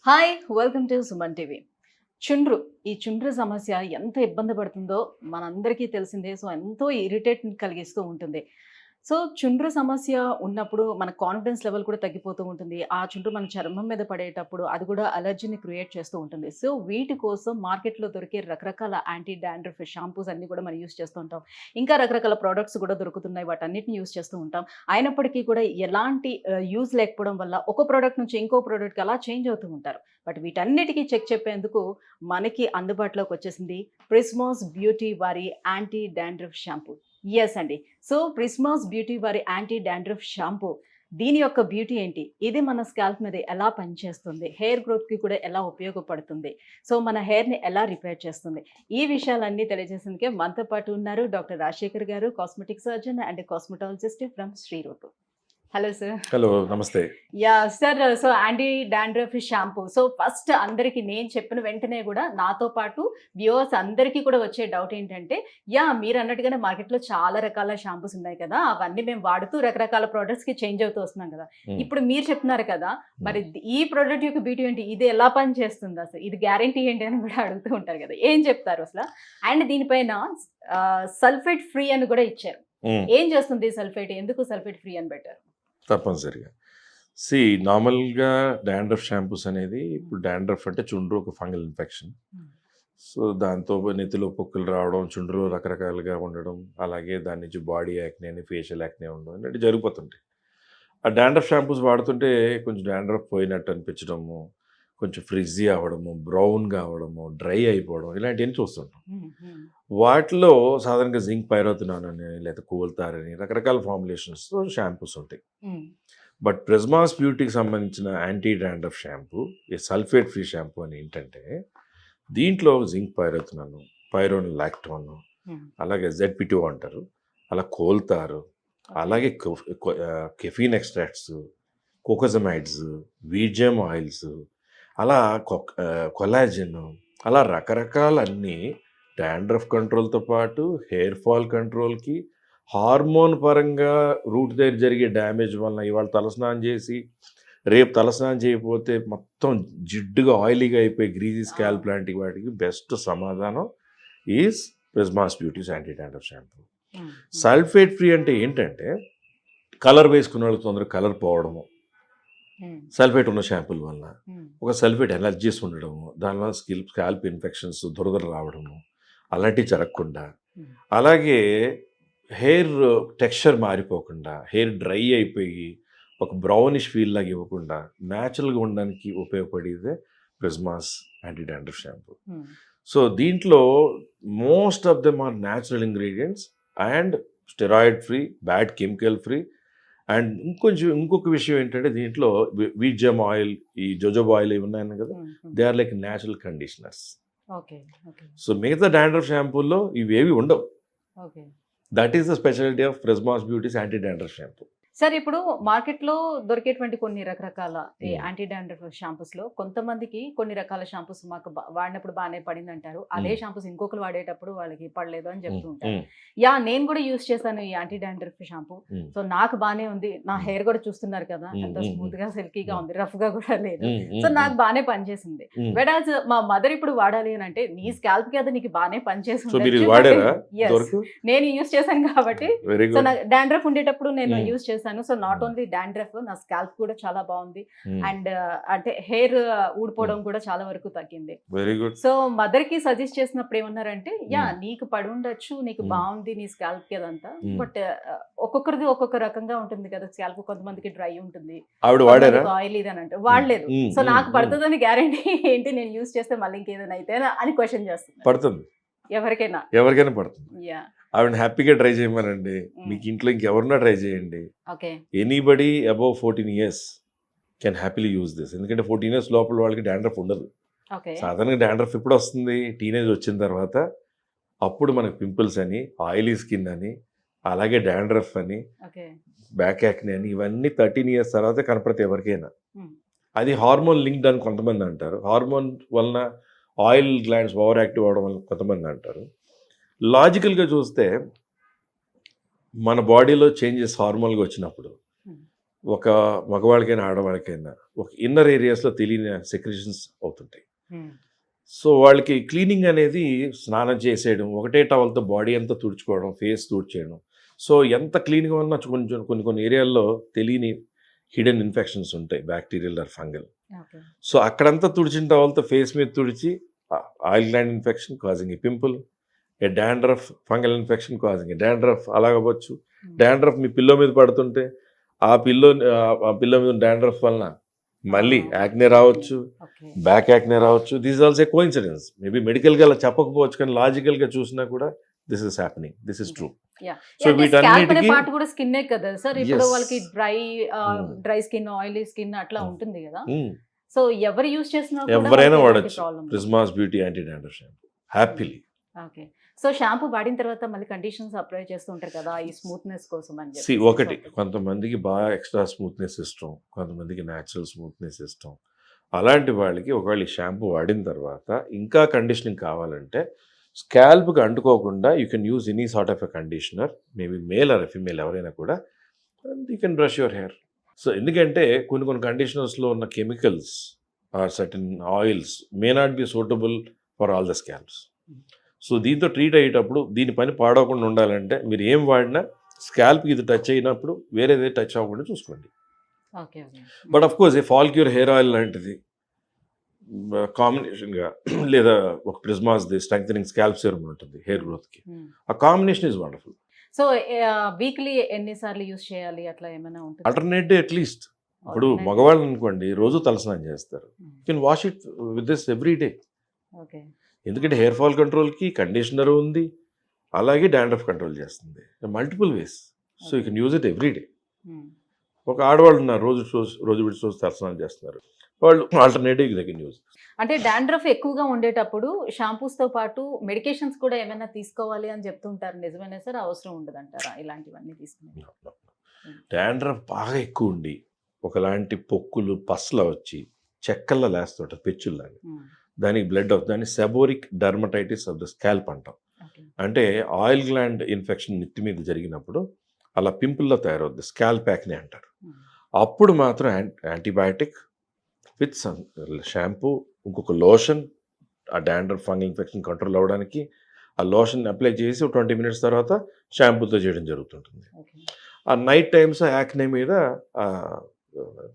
Hi welcome to Suman TV. చుండ్రు ఈ చుండ్రు సమస్య ఎంత ఇబ్బంది పడుతుందో మనందరికీ తెలిసిందే. సో ఎంతో ఇరిటేట్ కలిగిస్తూ ఉంటుంది. సో చుండ్రు సమస్య ఉన్నప్పుడు మన కాన్ఫిడెన్స్ లెవెల్ కూడా తగ్గిపోతూ ఉంటుంది. ఆ చుండ్రు మన చర్మం మీద పడేటప్పుడు అది కూడా అలర్జీని క్రియేట్ చేస్తూ ఉంటుంది. సో వీటి కోసం మార్కెట్లో దొరికే రకరకాల యాంటీ డాండ్రఫ్ షాంపూస్ అన్ని కూడా మనం యూస్ చేస్తూ ఉంటాం. ఇంకా రకరకాల ప్రోడక్ట్స్ కూడా దొరుకుతున్నాయి. వాటన్నిటిని యూస్ చేస్తూ ఉంటాం. అయినప్పటికీ కూడా ఎలాంటి యూజ్ లేకపోవడం వల్ల ఒక ప్రోడక్ట్ నుంచి ఇంకో ప్రోడక్ట్కి అలా చేంజ్ అవుతూ ఉంటారు. బట్ వీటన్నిటికీ చెక్ చెప్పేందుకు మనకి అందుబాటులోకి వచ్చేసింది ప్రిస్మాస్ బ్యూటీ వారి యాంటీ డాండ్రఫ్ షాంపూ. ఎస్ అండి. సో ప్రిస్మాస్ బ్యూటీ వారి యాంటీ డాండ్రఫ్ షాంపూ, దీని యొక్క బ్యూటీ ఏంటి, ఇది మన స్కాల్ప్ మీద ఎలా పనిచేస్తుంది, హెయిర్ గ్రోత్కి కూడా ఎలా ఉపయోగపడుతుంది, సో మన హెయిర్ని ఎలా రిపేర్ చేస్తుంది, ఈ విషయాలన్నీ తెలియజేసేందుకే మనతో పాటు ఉన్నారు doctor Rajasekhar garu, cosmetic surgeon and cosmetologist from శ్రీరూటు. Hello sir. హలో, నమస్తే. Yeah sir. So anti dandruff shampoo, so first అందరికీ నేను చెప్పిన వెంటనే కూడా నాతో పాటు వ్యూవర్స్ అందరికీ కూడా వచ్చే డౌట్ ఏంటంటే, మీరు అన్నట్టుగానే మార్కెట్లో చాలా రకాల షాంపూస్ ఉన్నాయి కదా, అవన్నీ మేము వాడుతూ రకరకాల ప్రోడక్ట్స్కి చేంజ్ అవుతూ వస్తున్నాం కదా. ఇప్పుడు మీరు చెప్తున్నారు కదా, మరి ఈ ప్రోడక్ట్ యొక్క బ్యూటీ ఏంటి, ఇది ఎలా పని చేస్తుంది, అసలు ఇది గ్యారంటీ ఏంటి అని కూడా అడుగుతూ ఉంటారు కదా, ఏం చెప్తారు అసలు? అండ్ దీనిపైన సల్ఫేట్ ఫ్రీ అని కూడా ఇచ్చారు. ఏం చేస్తుంది సల్ఫేట్, ఎందుకు సల్ఫేట్ ఫ్రీ అని పెట్టారు? తప్పనిసరిగా నార్మల్గా డాండ్రఫ్ షాంపూస్ అనేది, ఇప్పుడు డాండ్రఫ్ అంటే చుండ్రు ఒక ఫంగల్ ఇన్ఫెక్షన్. సో దాంతో నెత్తిలో పొక్కులు రావడం, చుండ్రులో రకరకాలుగా ఉండడం, అలాగే దాని నుంచి బాడీ యాక్నే అని, ఫేషియల్ యాక్నే ఉండడం అంటే జరిగిపోతుంటాయి. ఆ డాండ్రఫ్ షాంపూస్ వాడుతుంటే కొంచెం డాండ్రఫ్ పోయినట్టు అనిపించడము, కొంచెం ఫ్రిజ్జీ అవ్వడము, బ్రౌన్గా అవ్వడము, డ్రై అయిపోవడం, ఇలాంటివన్నీ చూస్తుంటాం. వాటిలో సాధారణంగా జింక్ పైరోథినాన్ అని, లేదా కోల్తార్ అని రకరకాల ఫార్ములేషన్స్ షాంపూస్ ఉంటాయి. బట్ ప్రిస్మాస్ బ్యూటీకి సంబంధించిన యాంటీ డాండ్రఫ్ షాంపూ, ఈ సల్ఫేట్ ఫ్రీ షాంపూ అని ఏంటంటే, దీంట్లో జింక్ పైరోథినాన్, పైరోన్ లాక్టోన్, అలాగే ZP2 అంటారు, అలా కోల్తారు, అలాగే కెఫీన్ ఎక్స్ట్రాక్ట్స్, కోకోజమైడ్స్, వీజమ్ ఆయిల్స్, అలా కొలాజన్, అలా రకరకాలన్నీ డాండ్రఫ్ కంట్రోల్తో పాటు హెయిర్ ఫాల్ కంట్రోల్కి, హార్మోన్ పరంగా రూట్ దగ్గర జరిగే డ్యామేజ్ వలన ఇవాళ తలస్నానం చేసి రేపు తలస్నానం చేయకపోతే మొత్తం జిడ్డుగా ఆయిలీగా అయిపోయి గ్రీజీ స్కాల్ప్ లాంటి వాటికి బెస్ట్ సమాధానం is Prismas Beauties anti dandruff shampoo. Sulphate free అంటే ఏంటంటే, కలర్ వేసుకున్న వాళ్ళకి తొందరగా కలర్ పోవడము సల్ఫేట్ ఉన్న షాంపూల వల్ల, ఒక సల్ఫేట్ ఎనర్జీస్ ఉండడము, దానివల్ల స్కాల్ప్ ఇన్ఫెక్షన్స్, దురదలు రావడము, అలాంటివి జరగకుండా, అలాగే హెయిర్ టెక్స్చర్ మారిపోకుండా, హెయిర్ డ్రై అయిపోయి ఒక బ్రౌనిష్ ఫీల్ లాగా ఇవ్వకుండా న్యాచురల్గా ఉండడానికి ఉపయోగపడేదే Prismas anti dandruff shampoo. So దీంట్లో most of them are natural ingredients and steroid free, bad chemical free. And ఇంకొక విషయం ఏంటంటే, దీంట్లో వీజమ్ ఆయిల్, ఈ జోజోబా ఆయిల్ ఇవి ఉన్నాయి కదా, they are like natural conditioners. So మిగతా డాండ్రఫ్ షాంపూల్లో ఇవేవి ఉండవు. That is the speciality of Prismas Beauties anti dandruff shampoo. Sir, ఇప్పుడు మార్కెట్లో దొరికేటువంటి కొన్ని రకరకాల యాంటీ డాండ్రఫ్ షాంపూస్లో కొంతమందికి కొన్ని రకాల షాంపూస్ మాకు వాడినప్పుడు బాగానే పడింది అంటారు, అదే షాంపూస్ ఇంకొకరు వాడేటప్పుడు వాళ్ళకి పడలేదు అని చెప్తూ ఉంటారు. నేను కూడా యూస్ చేశాను ఈ యాంటీ డాండ్రఫ్ షాంపూ. సో నాకు బాగానే ఉంది, నా హెయిర్ కూడా చూస్తున్నారు కదా, ఎంత స్మూత్ గా సిల్కీగా ఉంది, రఫ్ గా కూడా లేదు. సో నాకు బాగానే పనిచేసింది. వెరాజ్ మా మదర్ ఇప్పుడు వాడాలి అని అంటే, నీ స్కాల్ప్ కి అది నీకు బాగానే పనిచేస్తుంది, నేను యూస్ చేశాను కాబట్టి. సో నా డాండ్రఫ్ ఉండేటప్పుడు నేను యూస్ చేశాను. సో నాట్ ఓన్లీ డాండ్రఫ్, నా స్కాల్ప్ కూడా చాలా బాగుంది, అండ్ అంటే హెయిర్ ఊడిపోవడం కూడా చాలా వరకు తగ్గింది. సో మదర్ కి సజెస్ట్ చేసినప్పుడు ఏమన్నారంటే, నీకు పడి ఉండొచ్చు, నీకు బాగుంది నీ స్కాల్ప్ కి అదంతా, బట్ ఒక్కొక్కరిది ఒక్కొక్క రకంగా ఉంటుంది కదా స్కాల్ప్, కొంతమందికి డ్రై ఉంటుంది, ఆయిల్ ఇది అని అంటే వాడలేదు. సో నాకు పడుతుందని గ్యారంటీ ఏంటి, నేను యూస్ చేస్తే మళ్ళీ ఇంకేదైనా అయితే అని క్వశ్చన్ చేస్తుంది. పడుతుంది, ఎవరికైనా పడుతుంది. ఆవిడ హ్యాపీగా ట్రై చేయమనండి, మీకు ఇంట్లో ఇంకెవరన్నా ట్రై చేయండి. Anybody above 14 years can happily use this. ఎందుకంటే 14 years లోపల వాళ్ళకి డాండ్రఫ్ ఉండదు. సాధారణంగా డాండ్రఫ్ ఎప్పుడు వస్తుంది, టీనేజ్ వచ్చిన తర్వాత. అప్పుడు మనకి పింపుల్స్ అని, ఆయిలీ స్కిన్ అని, అలాగే డాండ్రఫ్ అని, బ్యాక్ యాక్నే అని, ఇవన్నీ 13 years తర్వాత కనపడతాయి ఎవరికైనా. అది హార్మోన్ లింక్డ్ అని కొంతమంది అంటారు, హార్మోన్ వలన ఆయిల్ గ్లాండ్స్ ఓవర్ యాక్టివ్ అవడం వల్ల కొంతమంది అంటారు. లాజికల్గా చూస్తే మన బాడీలో చేంజెస్ హార్మోన్గా వచ్చినప్పుడు ఒక మగవాళ్ళకైనా ఆడవాళ్ళకైనా ఒక ఇన్నర్ ఏరియాస్లో తెలియని సెక్రెషన్స్ అవుతుంటాయి. సో వాళ్ళకి క్లీనింగ్ అనేది స్నానం చేసేయడం, ఒకటే టవల్తో బాడీ అంతా తుడుచుకోవడం, ఫేస్ తుడిచేయడం. సో ఎంత క్లీన్గా ఉన్నా కొంచెం కొన్ని ఏరియాల్లో తెలియని హిడెన్ ఇన్ఫెక్షన్స్ ఉంటాయి, బ్యాక్టీరియల్ ఆర్ ఫంగల్. సో అక్కడంతా తుడిచిన టవల్తో ఫేస్ మీద తుడిచి ఆయిల్ గ్లాండ్ ఇన్ఫెక్షన్ కాజింగ్ ఏ పింపుల్, ఏ డాండ్రఫ్ ఫంగల్ ఇన్ఫెక్షన్ కాజింగ్ ఏ డాండ్రఫ్ అలాగవచ్చు. డాండ్రఫ్ మీ పిల్లో మీద పడుతుంటే ఆ పిల్లో మీద డాండ్రఫ్ వలన మళ్ళీ యాక్నే రావచ్చు, బ్యాక్ యాక్నే రావచ్చు. This also a coincidence. Maybe మెడికల్గా అలా చెప్పకపోవచ్చు, కానీ లాజికల్గా చూసినా కూడా this is happening, this is true. So వీటన్నిటికీ పార్ట్ కూడా స్కిన్నే కదా సార్. ఇప్పుడు Yes. వాళ్ళకి డ్రై స్కిన్, ఆయిలీ స్కిన్ అట్లా ఉంటుంది కదా. సో ఎవరు యూజ్ చేసినా కూడా ఎవరైనా వాళ్ళకి వాడచ్చు ఎలాంటి problem ఉండదు. ప్రిజ్మాస్ beauty anti dandruff shampoo happily. Okay. So shampoo వాడిన తర్వాత మళ్ళీ కండిషన్స్ అప్లై చేస్తూ ఉంటారు కదా ఈ స్మూత్నెస్ కోసం అని సి చెప్పి. ఒకటి, కొంతమందికి బాగా ఎక్స్ట్రా స్మూత్నెస్ ఇష్టం, కొంతమందికి న్యాచురల్ స్మూత్నెస్ ఇష్టం. అలాంటి వాళ్ళకి ఒకవేళ ఈ షాంపూ వాడిన తర్వాత ఇంకా కండిషనింగ్ కావాలంటే స్కాల్ప్కి అంటుకోకుండా you can use any sort of a conditioner, maybe male or female ఎవరైనా కూడా, you can brush your hair. So ఎందుకంటే కొన్ని కండిషనర్స్లో ఉన్న chemicals or certain oils may not be suitable for all the scalps. So దీంతో treat అయ్యేటప్పుడు దీని పని పాడవకుండా ఉండాలంటే మీరు ఏం వాడినా స్కాల్ప్కి ఇది టచ్ అయినప్పుడు వేరేదే టచ్ అవ్వకుండా చూసుకోండి. Okay okay. But of course a Fallcure hair oil లాంటిది కాంబినేషన్గా లేదా ఒక ప్రిజ్మాస్ది స్ట్రెంగ్థనింగ్ స్కాల్ప్ సెరమ్ ఉంటుంది హెయిర్ గ్రోత్కి, ఆ combination is wonderful. So weekly ఎన్నిసార్లు యూజ్ చేయాలి అట్లా ఏమైనా ఉంటుంది? Alternate day at least. ఇప్పుడు మగవాళ్ళు అనుకోండి రోజు తలస్నానం చేస్తారు, you can wash it with this every day. Okay. ఎందుకంటే హెయిర్ ఫాల్ కంట్రోల్కి కండిషనర్ ఉంది, అలాగే డాండ్రఫ్ కంట్రోల్ చేస్తుంది, multiple ways. So you can use it every day. ఒక ఆడవాళ్ళు ఉన్నారు రోజు విడిచి రోజు తలస్నానం చేస్తున్నారు, వాళ్ళు ఆల్టర్నేటివ్ దే కెన్ యూజ్. అంటే డాండ్రఫ్ ఎక్కువగా ఉండేటప్పుడు షాంపూస్ తో పాటు మెడికేషన్స్ కూడా ఏమైనా తీసుకోవాలి అని చెప్తుంటారు, నిజమేనా సార్? అవసరం ఉండదు అంటారా ఇలాంటివన్నీ తీసుకుని? డాండ్రఫ్ బాగా ఎక్కువ ఉండి ఒకలాంటి పొక్కులు పస్ల వచ్చి చెక్కల్లో లేస్తుంటారు పెచ్చుల్లాగా, దానికి బ్లడ్ అవుతుంది, దాన్ని seborrhoeic dermatitis of the scalp అంటాం. అంటే ఆయిల్ గ్లాండ్ ఇన్ఫెక్షన్ నెత్తి మీద జరిగినప్పుడు అలా పింపుల్లో తయారవుద్ది, స్కాల్ప్ యాక్నే అంటారు. అప్పుడు మాత్రం యాంటీబయాటిక్ విత్ సమ్ షాంపూ, ఇంకొక లోషన్, ఆ డాండ్రఫ్ ఫంగల్ ఇన్ఫెక్షన్ కంట్రోల్ అవ్వడానికి ఆ లోషన్ అప్లై చేసి 20 minutes తర్వాత షాంపూతో చేయడం జరుగుతుంటుంది. ఆ నైట్ టైమ్స్ యాక్నే మీద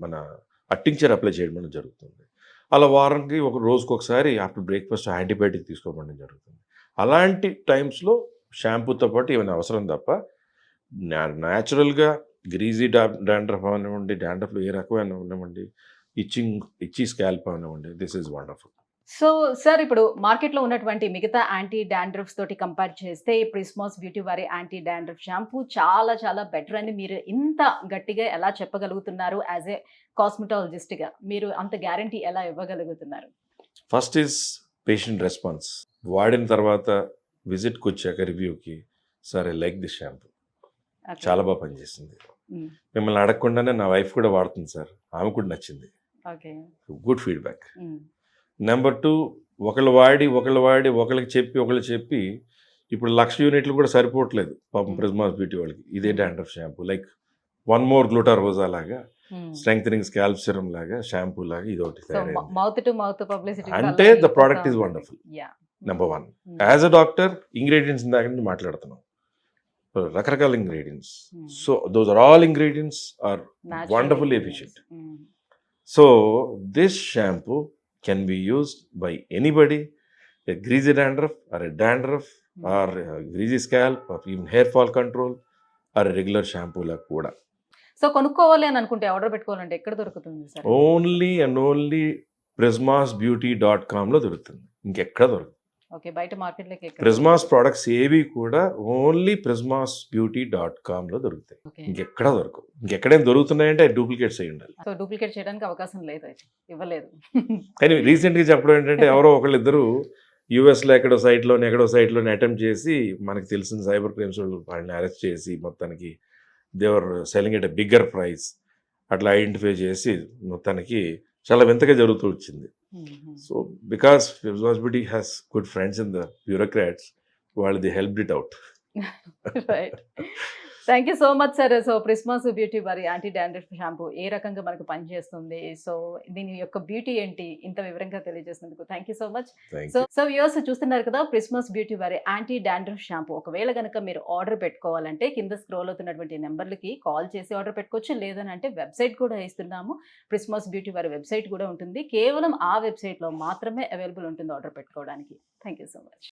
మన టింక్చర్ అప్లై చేయడం జరుగుతుంది. అలా వారానికి రోజుకి ఒకసారి ఆఫ్టర్ బ్రేక్ఫాస్ట్ యాంటీబయాటిక్ తీసుకోవడం జరుగుతుంది. అలాంటి టైమ్స్లో షాంపూతో పాటు ఏమైనా అవసరం తప్ప న్యాచురల్గా గ్రీజీ డాండ్రఫ్ అవనివ్వండి, డాండ్రఫ్లో ఏ రకమైన అవనివ్వండి, ఇచ్చి స్కాల్ప్ అవనివ్వండి, this is wonderful. So sir ఇప్పుడు మార్కెట్లో ఉన్నటువంటి మిగతా యాంటీ డాండ్రఫ్స్ తోటి కంపేర్ చేస్తే ప్రిస్మాస్ బ్యూటీ వారి యాంటీ డాండ్రఫ్ షాంపూ చాలా చాలా బెటర్ అని మీరు ఇంత గట్టిగా ఎలా చెప్పగలుగుతున్నారు? యాజ్ ఏ కాస్మెటాలజిస్ట్గా మీరు అంత గ్యారంటీ ఎలా ఇవ్వగలుగుతున్నారు? First is patient response. వాడిన తర్వాత విజిట్కి వచ్చాక రివ్యూకి, sir I like this shampoo, చాలా బాగా పనిచేసింది, మిమ్మల్ని అడగకుండానే నా వైఫ్ కూడా వాడుతుంది సార్, ఆమె కూడా నచ్చింది, గుడ్ ఫీడ్బ్యాక్. నెంబర్ 2, ఒకళ్ళు వాడి ఒకళ్ళకి చెప్పి ఇప్పుడు 1,00,000 యూనిట్లు కూడా సరిపోవట్లేదు పాపం ప్రిజ్మాస్ బ్యూటీ వాళ్ళకి. ఇదే డాండ్రఫ్ షాంపూ లైక్ 1 more గ్లూటారోజా లాగా, స్ట్రెంగ్థనింగ్ స్కాల్ప్ సిరమ్ లాగా, షాంపూ లాగా ఇదొకటి మౌత్ టు మౌత్ పబ్లిసిటీ అంటే the product is wonderful. Number 1 as a doctor ingredients ఇందాక నుంచి మాట్లాడుతున్నాం, రకరకాల ingredients. So those are all ingredients are wonderfully efficient. So this shampoo can be used by anybody, a greasy dandruff or a dandruff or a greasy scalp or even hair fall control or a regular shampoo la kuda. So కొనుక్కోవాలి అని అనుకుంటే order పెట్టుకోవాలంటే ఎక్కడ దొరుకుతుంది sir? Only and only prismasbeauty.com లో దొరుకుతుంది, ఇంకెక్కడ దొరకదు. ఓకే, బయట మార్కెట్లోకి ప్రిజ్మాస్ ప్రొడక్ట్స్ ఏవి కూడా ఓన్లీ prismasbeauty.com లో దొరుకుతాయి, ఇంకెక్కడ దొరకవు. ఇంకెక్కడైనా దొరుకుతున్నాయంటే డూప్లికేట్స్ అయి ఉండాలి. సో డూప్లికేట్ చేయడానికి అవకాశం లేదు, అయితే ఇవ్వలేదు. కానీ రీసెంట్గా చెప్పడం ఏంటంటే ఎవరో ఒకళ్ళిద్దరు యూఎస్లో ఎక్కడో సైట్లోనే అటెంప్ట్ చేసి మనకి తెలిసిన సైబర్ క్రైమ్స్ వాళ్ళు వాళ్ళని అరెస్ట్ చేసి మొత్తానికి they were selling at a bigger price అట్లా ఐడెంటిఫై చేసి మొత్తానికి చాలా వింతగా జరుగుతూ వచ్చింది. So because Prismas Beauty has good friends in the bureaucrats, వాళ్ళు they helped it out. Thank you so much sir. So Prismas Beauty వారి యాంటీ డాండ్రఫ్ షాంపూ ఏ రకంగా మనకు పనిచేస్తుంది, సో దీని యొక్క బ్యూటీ ఏంటి, ఇంత వివరంగా తెలియజేసినందుకు thank you so much. Thank so you. So viewers చూస్తున్నారు కదా, ప్రిస్మాస్ బ్యూటీ వారి యాంటీ డాండ్రఫ్ షాంపూ ఒకవేళ కనుక మీరు ఆర్డర్ పెట్టుకోవాలంటే కింద స్క్రోల్ అవుతున్నటువంటి నెంబర్లకి కాల్ చేసి ఆర్డర్ పెట్టుకోవచ్చు. లేదనంటే వెబ్సైట్ కూడా ఇస్తున్నాము. ప్రిస్మాస్ బ్యూటీ వారి వెబ్సైట్ కూడా ఉంటుంది. కేవలం ఆ వెబ్సైట్లో మాత్రమే అవైలబుల్ ఉంటుంది ఆర్డర్ పెట్టుకోవడానికి. Thank you so much.